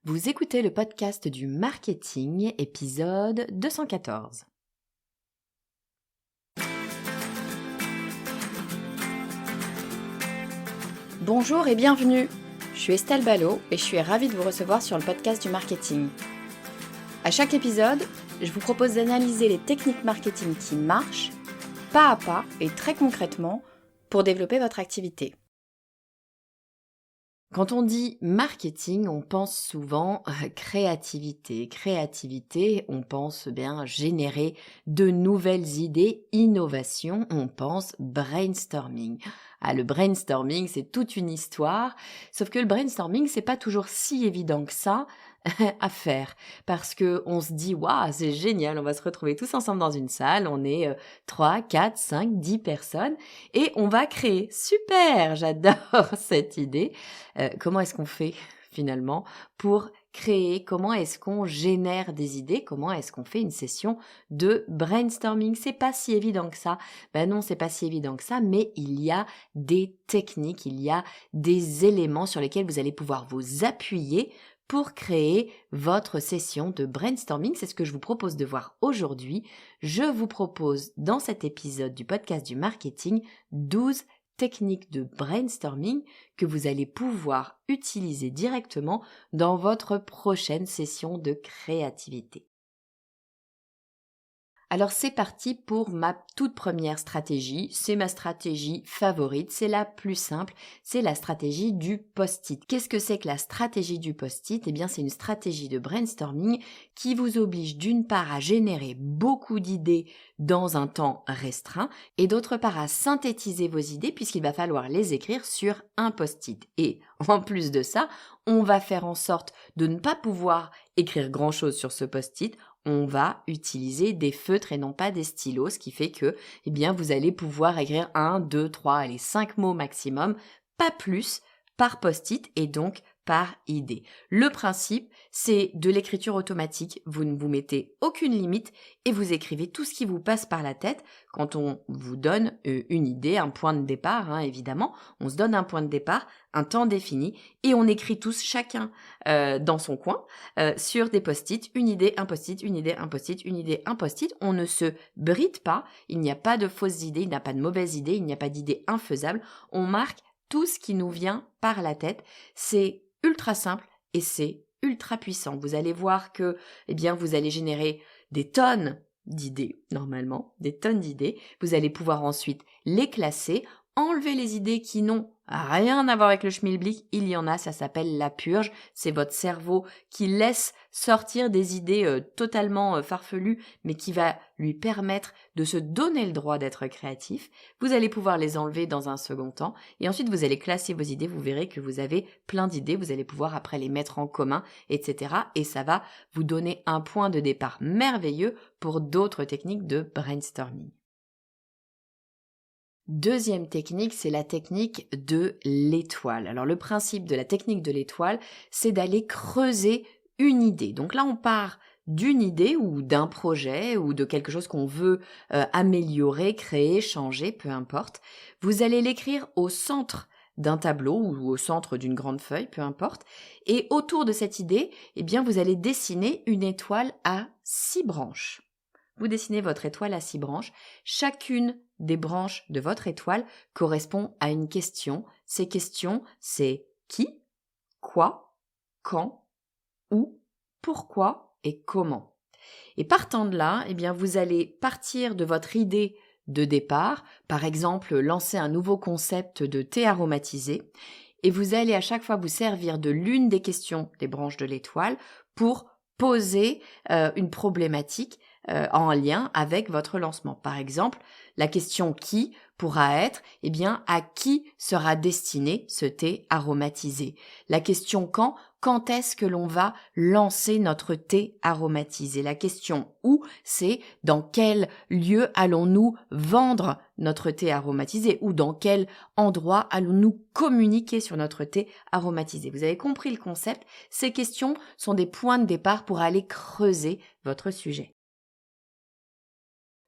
Vous écoutez le podcast du marketing, épisode 214. Bonjour et bienvenue. Je suis Estelle Ballot et je suis ravie de vous recevoir sur le podcast du marketing. À chaque épisode, je vous propose d'analyser les techniques marketing qui marchent, pas à pas et très concrètement, pour développer votre activité. Quand on dit marketing, on pense souvent créativité. Créativité, on pense bien générer de nouvelles idées, innovation, on pense brainstorming. Le brainstorming, c'est toute une histoire, sauf que le brainstorming, c'est pas toujours si évident que ça à faire, parce que on se dit waouh, c'est génial, on va se retrouver tous ensemble dans une salle, on est 3, 4, 5, 10 personnes et on va créer. Super, j'adore cette idée. Comment est-ce qu'on fait finalement pour créer? Comment est-ce qu'on génère des idées? Comment est-ce qu'on fait une session de brainstorming? C'est pas si évident que ça. Ben non, c'est pas si évident que ça, mais il y a des techniques, il y a des éléments sur lesquels vous allez pouvoir vous appuyer pour créer votre session de brainstorming. C'est ce que je vous propose de voir aujourd'hui. Je vous propose dans cet épisode du podcast du marketing 12 techniques de brainstorming que vous allez pouvoir utiliser directement dans votre prochaine session de créativité. Alors c'est parti pour ma toute première stratégie, c'est ma stratégie favorite, c'est la plus simple, c'est la stratégie du post-it. Qu'est-ce que c'est que la stratégie du post-it ? Eh bien c'est une stratégie de brainstorming qui vous oblige d'une part à générer beaucoup d'idées dans un temps restreint et d'autre part à synthétiser vos idées puisqu'il va falloir les écrire sur un post-it. Et en plus de ça, on va faire en sorte de ne pas pouvoir écrire grand-chose sur ce post-it. On va utiliser des feutres et non pas des stylos, ce qui fait que, vous allez pouvoir écrire 1, 2, 3, 5 mots maximum, pas plus, par post-it et donc par idée. Le principe, c'est de l'écriture automatique. Vous ne vous mettez aucune limite et vous écrivez tout ce qui vous passe par la tête. Quand on vous donne une idée, un point de départ, évidemment, on se donne un point de départ, un temps défini et on écrit tous chacun dans son coin sur des post-it, une idée, un post-it, une idée, un post-it, une idée, un post-it. On ne se bride pas, il n'y a pas de fausses idées, il n'y a pas de mauvaises idées, il n'y a pas d'idées infaisables. On marque tout ce qui nous vient par la tête. C'est ultra simple et c'est ultra puissant. Vous allez voir que, vous allez générer des tonnes d'idées, normalement, des tonnes d'idées. Vous allez pouvoir ensuite les classer, enlever les idées qui n'ont rien à voir avec le schmilblick. Il y en a, ça s'appelle la purge. C'est votre cerveau qui laisse sortir des idées totalement farfelues, mais qui va lui permettre de se donner le droit d'être créatif. Vous allez pouvoir les enlever dans un second temps et ensuite vous allez classer vos idées. Vous verrez que vous avez plein d'idées. Vous allez pouvoir après les mettre en commun, etc. Et ça va vous donner un point de départ merveilleux pour d'autres techniques de brainstorming. Deuxième technique, c'est la technique de l'étoile. Alors le principe de la technique de l'étoile, c'est d'aller creuser une idée. Donc là, on part d'une idée ou d'un projet ou de quelque chose qu'on veut améliorer, créer, changer, peu importe. Vous allez l'écrire au centre d'un tableau ou au centre d'une grande feuille, peu importe. Et autour de cette idée, vous allez dessiner une étoile à 6 branches. Vous dessinez votre étoile à 6 branches. Chacune des branches de votre étoile correspond à une question. Ces questions, c'est qui, quoi, quand, où, pourquoi et comment. Et partant de là, vous allez partir de votre idée de départ, par exemple lancer un nouveau concept de thé aromatisé, et vous allez à chaque fois vous servir de l'une des questions des branches de l'étoile pour poser une problématique en lien avec votre lancement. Par exemple, la question qui pourra être, à qui sera destiné ce thé aromatisé? La question quand est-ce que l'on va lancer notre thé aromatisé? La question où, c'est dans quel lieu allons-nous vendre notre thé aromatisé ou dans quel endroit allons-nous communiquer sur notre thé aromatisé? Vous avez compris le concept? Ces questions sont des points de départ pour aller creuser votre sujet.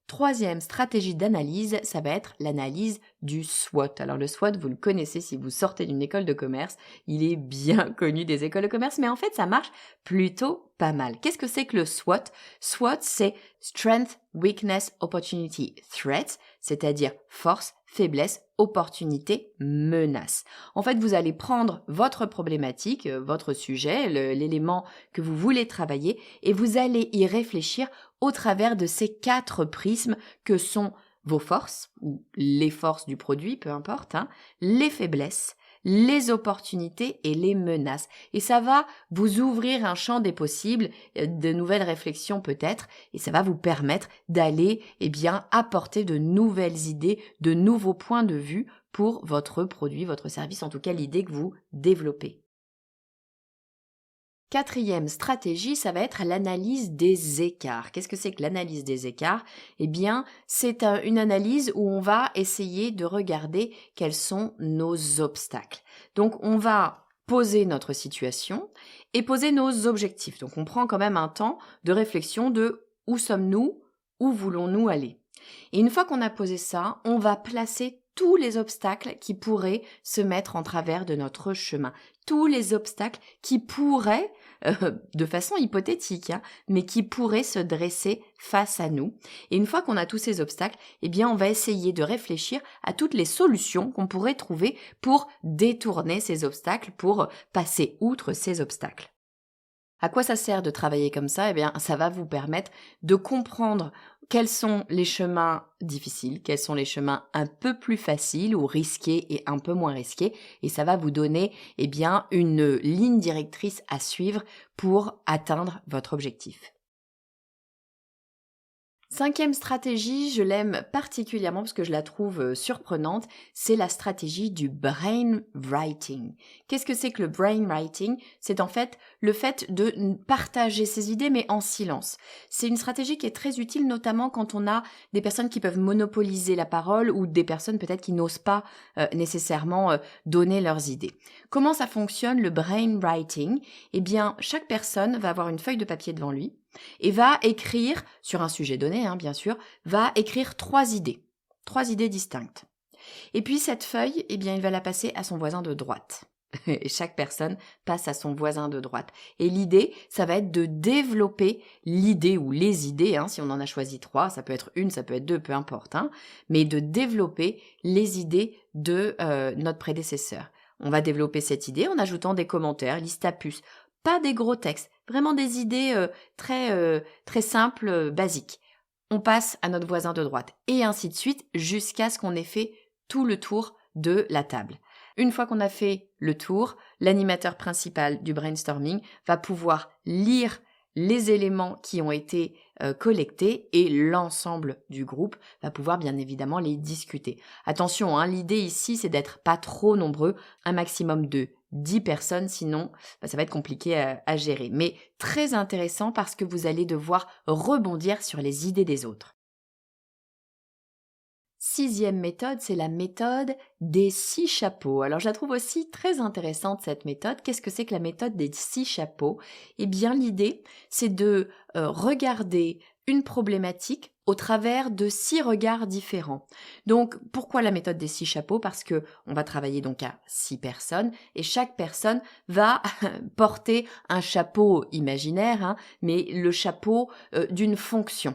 Troisième stratégie d'analyse, ça va être l'analyse du SWOT. Alors le SWOT, vous le connaissez si vous sortez d'une école de commerce, il est bien connu des écoles de commerce, mais en fait ça marche plutôt pas mal. Qu'est-ce que c'est que le SWOT? SWOT, c'est Strength, Weakness, Opportunity, Threat, c'est-à-dire force, faiblesse, opportunité, menace. En fait, vous allez prendre votre problématique, votre sujet, l'élément que vous voulez travailler, et vous allez y réfléchir au travers de ces 4 prismes que sont vos forces, ou les forces du produit, peu importe, les faiblesses, les opportunités et les menaces. Et ça va vous ouvrir un champ des possibles, de nouvelles réflexions peut-être, et ça va vous permettre d'aller, apporter de nouvelles idées, de nouveaux points de vue pour votre produit, votre service, en tout cas l'idée que vous développez. Quatrième stratégie, ça va être l'analyse des écarts. Qu'est-ce que c'est que l'analyse des écarts? C'est une analyse où on va essayer de regarder quels sont nos obstacles. Donc, on va poser notre situation et poser nos objectifs. Donc, on prend quand même un temps de réflexion de où sommes-nous, où voulons-nous aller. Et une fois qu'on a posé ça, on va placer tous les obstacles qui pourraient se mettre en travers de notre chemin. Tous les obstacles qui pourraient, de façon hypothétique, mais qui pourraient se dresser face à nous. Et une fois qu'on a tous ces obstacles, on va essayer de réfléchir à toutes les solutions qu'on pourrait trouver pour détourner ces obstacles, pour passer outre ces obstacles. À quoi ça sert de travailler comme ça? Ça va vous permettre de comprendre quels sont les chemins difficiles, quels sont les chemins un peu plus faciles ou risqués et un peu moins risqués, et ça va vous donner une ligne directrice à suivre pour atteindre votre objectif. Cinquième stratégie, je l'aime particulièrement parce que je la trouve surprenante, c'est la stratégie du brainwriting. Qu'est-ce que c'est que le brainwriting? C'est en fait le fait de partager ses idées mais en silence. C'est une stratégie qui est très utile notamment quand on a des personnes qui peuvent monopoliser la parole ou des personnes peut-être qui n'osent pas nécessairement donner leurs idées. Comment ça fonctionne le brainwriting? Chaque personne va avoir une feuille de papier devant lui et va écrire, sur un sujet donné, bien sûr, va écrire 3 idées distinctes. Et puis cette feuille, il va la passer à son voisin de droite. Et chaque personne passe à son voisin de droite. Et l'idée, ça va être de développer l'idée ou les idées, si on en a choisi 3, ça peut être une, ça peut être 2, peu importe, mais de développer les idées de notre prédécesseur. On va développer cette idée en ajoutant des commentaires, liste à puces, pas des gros textes, vraiment des idées très simples, basiques. On passe à notre voisin de droite et ainsi de suite jusqu'à ce qu'on ait fait tout le tour de la table. Une fois qu'on a fait le tour, l'animateur principal du brainstorming va pouvoir lire les éléments qui ont été collectés et l'ensemble du groupe va pouvoir bien évidemment les discuter. Attention, l'idée ici c'est d'être pas trop nombreux, un maximum de 10 personnes, sinon ça va être compliqué à gérer. Mais très intéressant parce que vous allez devoir rebondir sur les idées des autres. Sixième méthode, c'est la méthode des 6 chapeaux. Alors je la trouve aussi très intéressante cette méthode. Qu'est-ce que c'est que la méthode des 6 chapeaux? L'idée, c'est de regarder une problématique au travers de 6 regards différents. Donc, pourquoi la méthode des 6 chapeaux? Parce que on va travailler donc à 6 personnes et chaque personne va porter un chapeau imaginaire, mais le chapeau d'une fonction.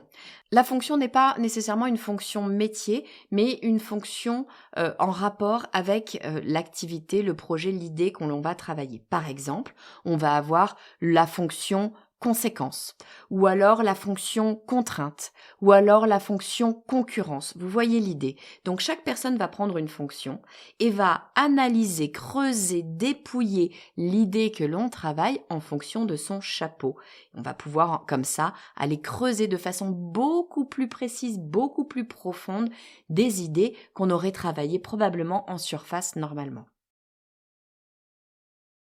La fonction n'est pas nécessairement une fonction métier, mais une fonction en rapport avec l'activité, le projet, l'idée qu'on va travailler. Par exemple, on va avoir la fonction conséquence, ou alors la fonction contrainte, ou alors la fonction concurrence. Vous voyez l'idée. Donc chaque personne va prendre une fonction et va analyser, creuser, dépouiller l'idée que l'on travaille en fonction de son chapeau. On va pouvoir comme ça aller creuser de façon beaucoup plus précise, beaucoup plus profonde des idées qu'on aurait travaillées probablement en surface normalement.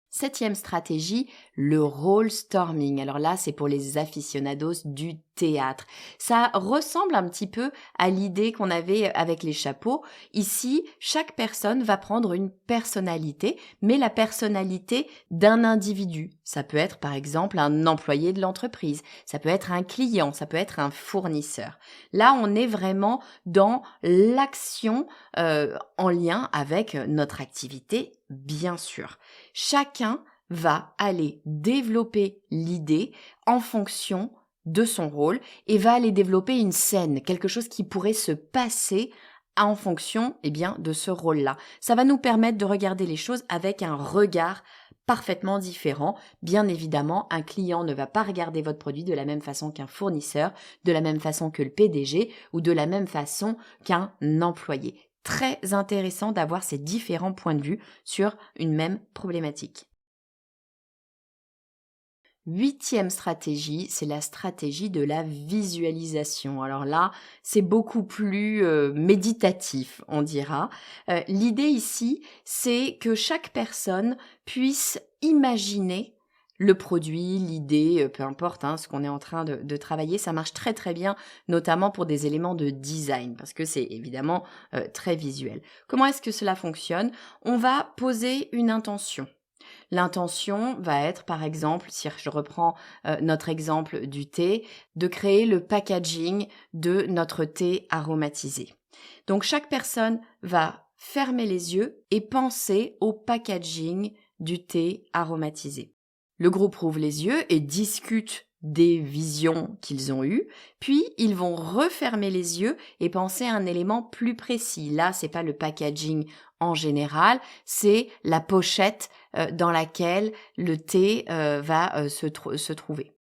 Septième stratégie, le role storming. Alors là, c'est pour les aficionados du théâtre. Ça ressemble un petit peu à l'idée qu'on avait avec les chapeaux. Ici, chaque personne va prendre une personnalité, mais la personnalité d'un individu. Ça peut être par exemple un employé de l'entreprise, ça peut être un client, ça peut être un fournisseur. Là, on est vraiment dans l'action en lien avec notre activité, bien sûr. Chacun va aller développer l'idée en fonction de son rôle et va aller développer une scène, quelque chose qui pourrait se passer en fonction de ce rôle-là. Ça va nous permettre de regarder les choses avec un regard parfaitement différent. Bien évidemment, un client ne va pas regarder votre produit de la même façon qu'un fournisseur, de la même façon que le PDG ou de la même façon qu'un employé. Très intéressant d'avoir ces différents points de vue sur une même problématique. 8e stratégie, c'est la stratégie de la visualisation. Alors là, c'est beaucoup plus méditatif, on dira. L'idée ici, c'est que chaque personne puisse imaginer le produit, l'idée, peu importe ce qu'on est en train de travailler. Ça marche très très bien, notamment pour des éléments de design, parce que c'est évidemment très visuel. Comment est-ce que cela fonctionne ? On va poser une intention. L'intention va être, par exemple, si je reprends notre exemple du thé, de créer le packaging de notre thé aromatisé. Donc, chaque personne va fermer les yeux et penser au packaging du thé aromatisé. Le groupe rouvre les yeux et discute des visions qu'ils ont eues, puis ils vont refermer les yeux et penser à un élément plus précis. Là, c'est pas le packaging en général, c'est la pochette dans laquelle le thé va se trouver.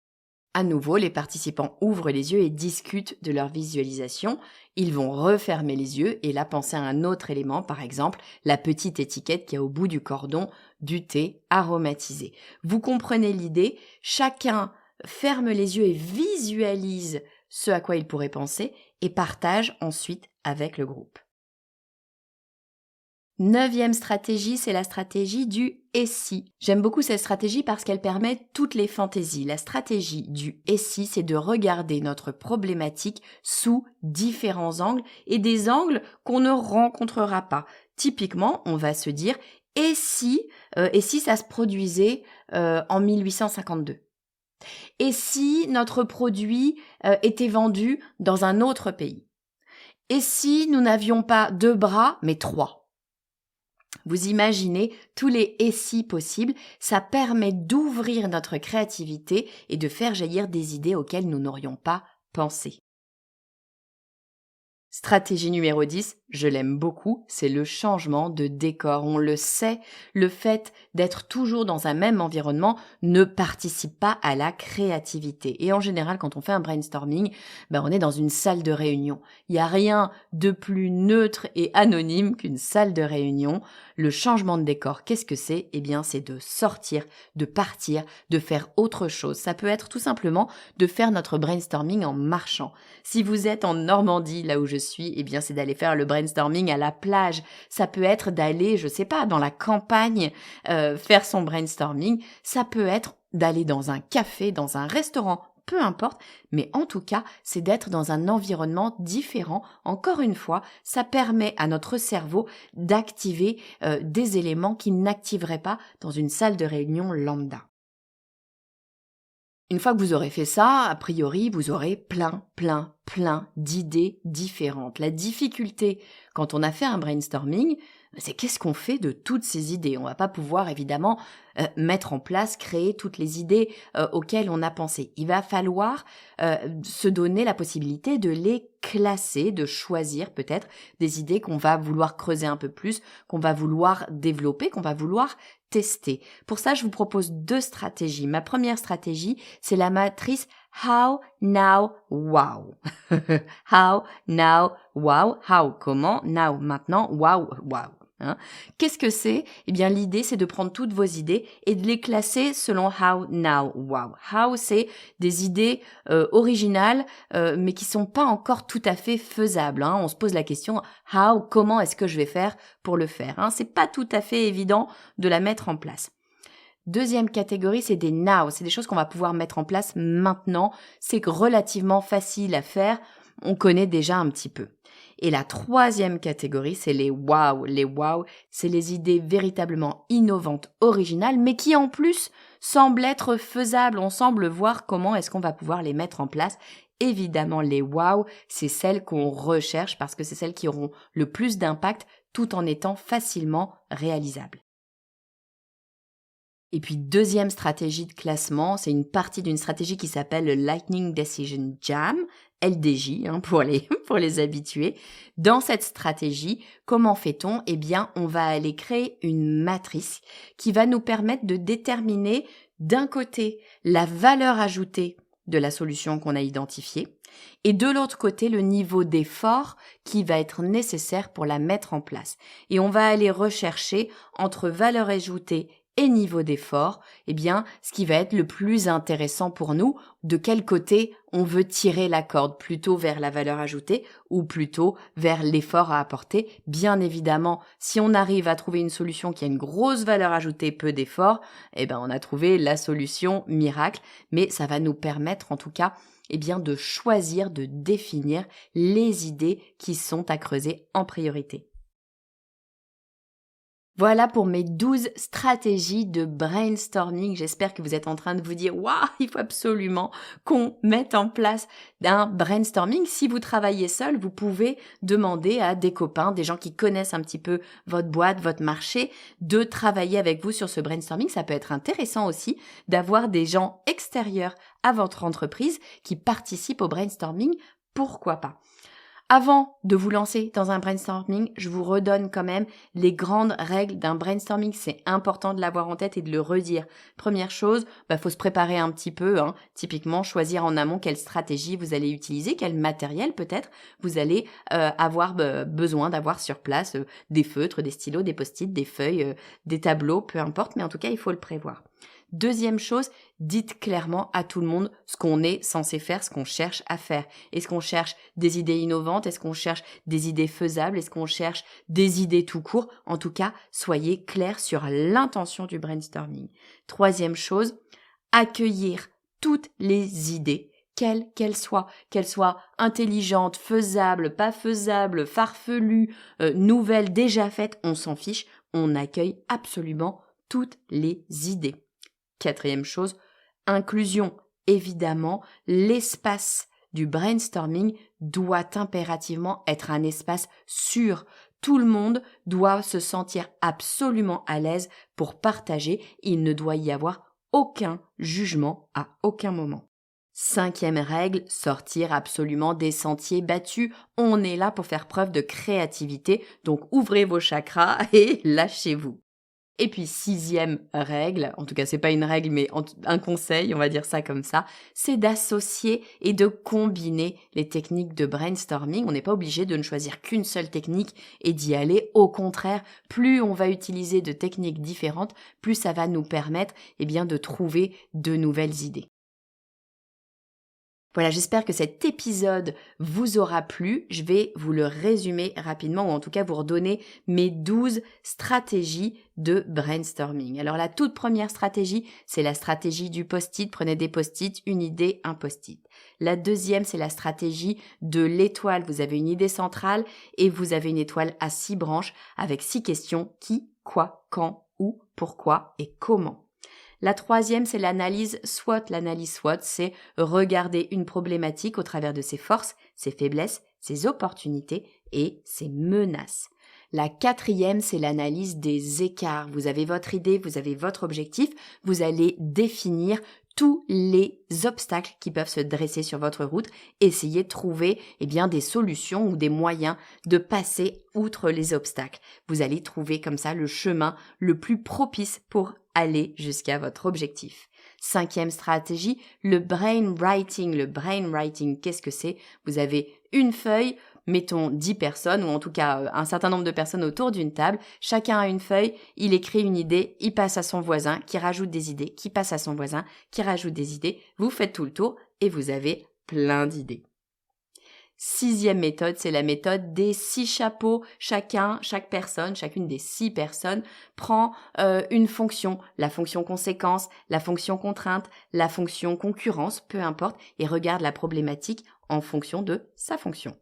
À nouveau, les participants ouvrent les yeux et discutent de leur visualisation. Ils vont refermer les yeux et là penser à un autre élément, par exemple la petite étiquette qui est au bout du cordon du thé aromatisé. Vous comprenez l'idée, chacun ferme les yeux et visualise ce à quoi il pourrait penser et partage ensuite avec le groupe. 9e stratégie, c'est la stratégie du « et si ». J'aime beaucoup cette stratégie parce qu'elle permet toutes les fantaisies. La stratégie du « et si », c'est de regarder notre problématique sous différents angles et des angles qu'on ne rencontrera pas. Typiquement, on va se dire « et si ça se produisait en 1852 ?» Et si notre produit était vendu dans un autre pays ? Et si nous n'avions pas 2 bras, mais 3 ? Vous imaginez tous les « et si » possibles, ça permet d'ouvrir notre créativité et de faire jaillir des idées auxquelles nous n'aurions pas pensé. Stratégie numéro 10, je l'aime beaucoup, c'est le changement de décor. On le sait, le fait d'être toujours dans un même environnement ne participe pas à la créativité. Et en général, quand on fait un brainstorming, on est dans une salle de réunion. Il n'y a rien de plus neutre et anonyme qu'une salle de réunion. Le changement de décor, qu'est-ce que c'est ? C'est de sortir, de partir, de faire autre chose. Ça peut être tout simplement de faire notre brainstorming en marchant. Si vous êtes en Normandie, là où je suis, c'est d'aller faire le brainstorming à la plage. Ça peut être d'aller, dans la campagne, faire son brainstorming. Ça peut être d'aller dans un café, dans un restaurant, peu importe, mais en tout cas, c'est d'être dans un environnement différent. Encore une fois, ça permet à notre cerveau d'activer des éléments qu'il n'activerait pas dans une salle de réunion lambda. Une fois que vous aurez fait ça, a priori, vous aurez plein d'idées différentes. La difficulté, quand on a fait un brainstorming, c'est qu'est-ce qu'on fait de toutes ces idées ? On va pas pouvoir, évidemment, mettre en place, créer toutes les idées auxquelles on a pensé. Il va falloir se donner la possibilité de les classer, de choisir peut-être des idées qu'on va vouloir creuser un peu plus, qu'on va vouloir développer, qu'on va vouloir tester. Pour ça, je vous propose 2 stratégies. Ma première stratégie, c'est la matrice How, Now, Wow. How, Now, Wow. How, comment, Now, maintenant, Wow, wow. Qu'est-ce que c'est ? L'idée, c'est de prendre toutes vos idées et de les classer selon How, Now, Wow. How, c'est des idées originales, mais qui sont pas encore tout à fait faisables. On se pose la question, How, comment est-ce que je vais faire pour le faire ? C'est pas tout à fait évident de la mettre en place. Deuxième catégorie, c'est des now, c'est des choses qu'on va pouvoir mettre en place maintenant. C'est relativement facile à faire, on connaît déjà un petit peu. Et la troisième catégorie, c'est les wow. Les wow, c'est les idées véritablement innovantes, originales, mais qui en plus semblent être faisables. On semble voir comment est-ce qu'on va pouvoir les mettre en place. Évidemment, les wow, c'est celles qu'on recherche parce que c'est celles qui auront le plus d'impact tout en étant facilement réalisables. Et puis, deuxième stratégie de classement, c'est une partie d'une stratégie qui s'appelle le Lightning Decision Jam, LDJ, pour les habitués. Dans cette stratégie, comment fait-on? Eh bien, on va aller créer une matrice qui va nous permettre de déterminer d'un côté la valeur ajoutée de la solution qu'on a identifiée et de l'autre côté le niveau d'effort qui va être nécessaire pour la mettre en place. Et on va aller rechercher entre valeur ajoutée et niveau d'effort, eh bien, ce qui va être le plus intéressant pour nous, de quel côté on veut tirer la corde, plutôt vers la valeur ajoutée ou plutôt vers l'effort à apporter. Bien évidemment, si on arrive à trouver une solution qui a une grosse valeur ajoutée, peu d'effort, eh ben, on a trouvé la solution miracle, mais ça va nous permettre en tout cas, eh bien, de choisir, de définir les idées qui sont à creuser en priorité. Voilà pour mes 12 stratégies de brainstorming. J'espère que vous êtes en train de vous dire « Waouh, il faut absolument qu'on mette en place un brainstorming ». Si vous travaillez seul, vous pouvez demander à des copains, des gens qui connaissent un petit peu votre boîte, votre marché, de travailler avec vous sur ce brainstorming. Ça peut être intéressant aussi d'avoir des gens extérieurs à votre entreprise qui participent au brainstorming. Pourquoi pas ? Avant de vous lancer dans un brainstorming, je vous redonne quand même les grandes règles d'un brainstorming. C'est important de l'avoir en tête et de le redire. Première chose, faut se préparer un petit peu. Typiquement, choisir en amont quelle stratégie vous allez utiliser, quel matériel peut-être vous allez avoir besoin d'avoir sur place. Des feutres, des stylos, des post-it, des feuilles, des tableaux, peu importe. Mais en tout cas, il faut le prévoir. Deuxième chose, dites clairement à tout le monde ce qu'on est censé faire, ce qu'on cherche à faire. Est-ce qu'on cherche des idées innovantes? Est-ce qu'on cherche des idées faisables? Est-ce qu'on cherche des idées tout court? En tout cas, soyez clairs sur l'intention du brainstorming. Troisième chose, accueillir toutes les idées, quelles qu'elles soient intelligentes, faisables, pas faisables, farfelues, nouvelles, déjà faites, on s'en fiche, on accueille absolument toutes les idées. Quatrième chose, inclusion. Évidemment, l'espace du brainstorming doit impérativement être un espace sûr. Tout le monde doit se sentir absolument à l'aise pour partager. Il ne doit y avoir aucun jugement à aucun moment. Cinquième règle, sortir absolument des sentiers battus. On est là pour faire preuve de créativité, donc ouvrez vos chakras et lâchez-vous. Et puis sixième règle, en tout cas c'est pas une règle mais un conseil, on va dire ça comme ça, c'est d'associer et de combiner les techniques de brainstorming. On n'est pas obligé de ne choisir qu'une seule technique et d'y aller. Au contraire, plus on va utiliser de techniques différentes, plus ça va nous permettre de trouver de nouvelles idées. Voilà, j'espère que cet épisode vous aura plu. Je vais vous le résumer rapidement ou en tout cas vous redonner mes 12 stratégies de brainstorming. Alors la toute première stratégie, c'est la stratégie du post-it. Prenez des post-it, une idée, un post-it. La deuxième, c'est la stratégie de l'étoile. Vous avez une idée centrale et vous avez une étoile à 6 branches avec 6 questions. Qui, quoi, quand, où, pourquoi et comment. La troisième, c'est l'analyse SWOT. L'analyse SWOT, c'est regarder une problématique au travers de ses forces, ses faiblesses, ses opportunités et ses menaces. La quatrième, c'est l'analyse des écarts. Vous avez votre idée, vous avez votre objectif, vous allez définir tous les obstacles qui peuvent se dresser sur votre route. Essayez de trouver des solutions ou des moyens de passer outre les obstacles. Vous allez trouver comme ça le chemin le plus propice pour aller jusqu'à votre objectif. Cinquième stratégie, le brainwriting. Le brainwriting, qu'est-ce que c'est? Vous avez une feuille, mettons 10 personnes, ou en tout cas un certain nombre de personnes autour d'une table, chacun a une feuille, il écrit une idée, il passe à son voisin, qui rajoute des idées, qui passe à son voisin, qui rajoute des idées, vous faites tout le tour et vous avez plein d'idées. Sixième méthode, c'est la méthode des 6 chapeaux. Chaque personne, chacune des 6 personnes prend une fonction, la fonction conséquence, la fonction contrainte, la fonction concurrence, peu importe, et regarde la problématique en fonction de sa fonction.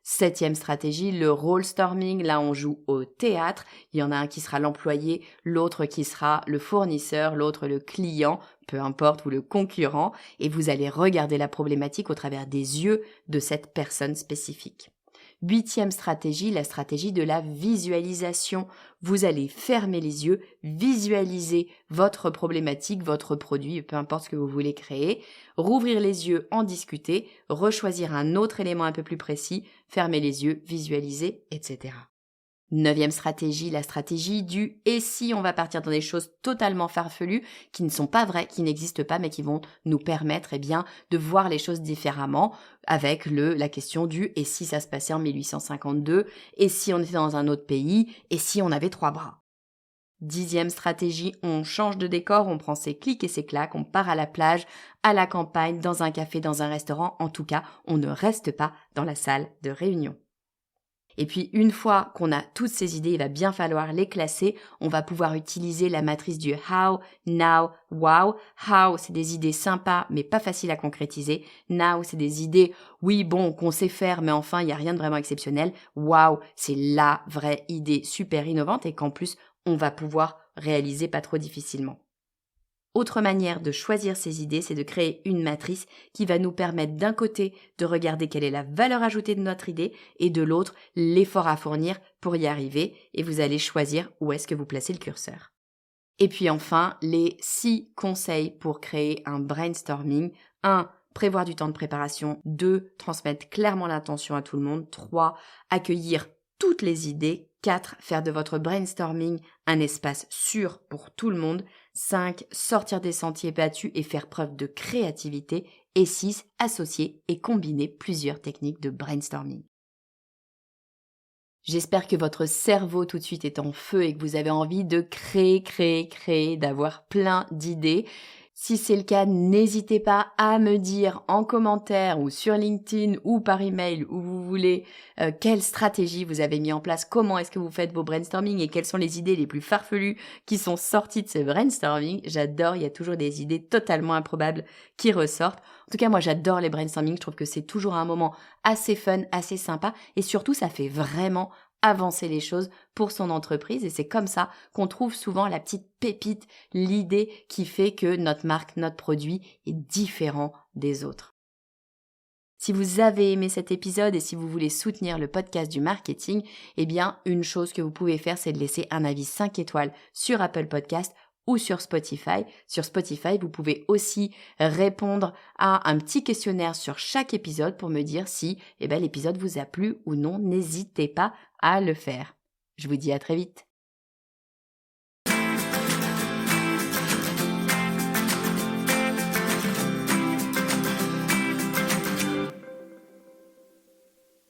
Septième stratégie, le role storming. Là, on joue au théâtre. Il y en a un qui sera l'employé, l'autre qui sera le fournisseur, l'autre le client, peu importe, ou le concurrent. Et vous allez regarder la problématique au travers des yeux de cette personne spécifique. Huitième stratégie, la stratégie de la visualisation. Vous allez fermer les yeux, visualiser votre problématique, votre produit, peu importe ce que vous voulez créer, rouvrir les yeux, en discuter, rechoisir un autre élément un peu plus précis, fermer les yeux, visualiser, etc. Neuvième stratégie, la stratégie du « et si ». On va partir dans des choses totalement farfelues qui ne sont pas vraies, qui n'existent pas, mais qui vont nous permettre de voir les choses différemment avec la question du « et si ça se passait en 1852 » et si on était dans un autre pays et si on avait 3 bras. Dixième stratégie, on change de décor, on prend ses clics et ses claques, on part à la plage, à la campagne, dans un café, dans un restaurant. En tout cas, on ne reste pas dans la salle de réunion. Et puis, une fois qu'on a toutes ces idées, il va bien falloir les classer. On va pouvoir utiliser la matrice du how, now, wow. How, c'est des idées sympas, mais pas faciles à concrétiser. Now, c'est des idées, oui, bon, qu'on sait faire, mais enfin, il n'y a rien de vraiment exceptionnel. Wow, c'est la vraie idée super innovante et qu'en plus, on va pouvoir réaliser pas trop difficilement. Autre manière de choisir ces idées, c'est de créer une matrice qui va nous permettre d'un côté de regarder quelle est la valeur ajoutée de notre idée et de l'autre l'effort à fournir pour y arriver et vous allez choisir où est-ce que vous placez le curseur. Et puis enfin, les 6 conseils pour créer un brainstorming. 1. Prévoir du temps de préparation. 2. Transmettre clairement l'intention à tout le monde. 3. Accueillir toutes les idées. 4. Faire de votre brainstorming un espace sûr pour tout le monde. 5. Sortir des sentiers battus et faire preuve de créativité. Et 6. Associer et combiner plusieurs techniques de brainstorming. J'espère que votre cerveau tout de suite est en feu et que vous avez envie de créer, d'avoir plein d'idées. Si c'est le cas, n'hésitez pas à me dire en commentaire ou sur LinkedIn ou par email où vous voulez quelle stratégie vous avez mis en place, comment est-ce que vous faites vos brainstorming et quelles sont les idées les plus farfelues qui sont sorties de ce brainstorming. J'adore, il y a toujours des idées totalement improbables qui ressortent. En tout cas, moi j'adore les brainstorming, je trouve que c'est toujours un moment assez fun, assez sympa et surtout ça fait vraiment avancer les choses pour son entreprise et c'est comme ça qu'on trouve souvent la petite pépite, l'idée qui fait que notre marque, notre produit est différent des autres. Si vous avez aimé cet épisode et si vous voulez soutenir le podcast du marketing, eh bien, une chose que vous pouvez faire, c'est de laisser un avis 5 étoiles sur Apple Podcast ou sur Spotify. Sur Spotify, vous pouvez aussi répondre à un petit questionnaire sur chaque épisode pour me dire si l'épisode vous a plu ou non. N'hésitez pas à le faire. Je vous dis à très vite.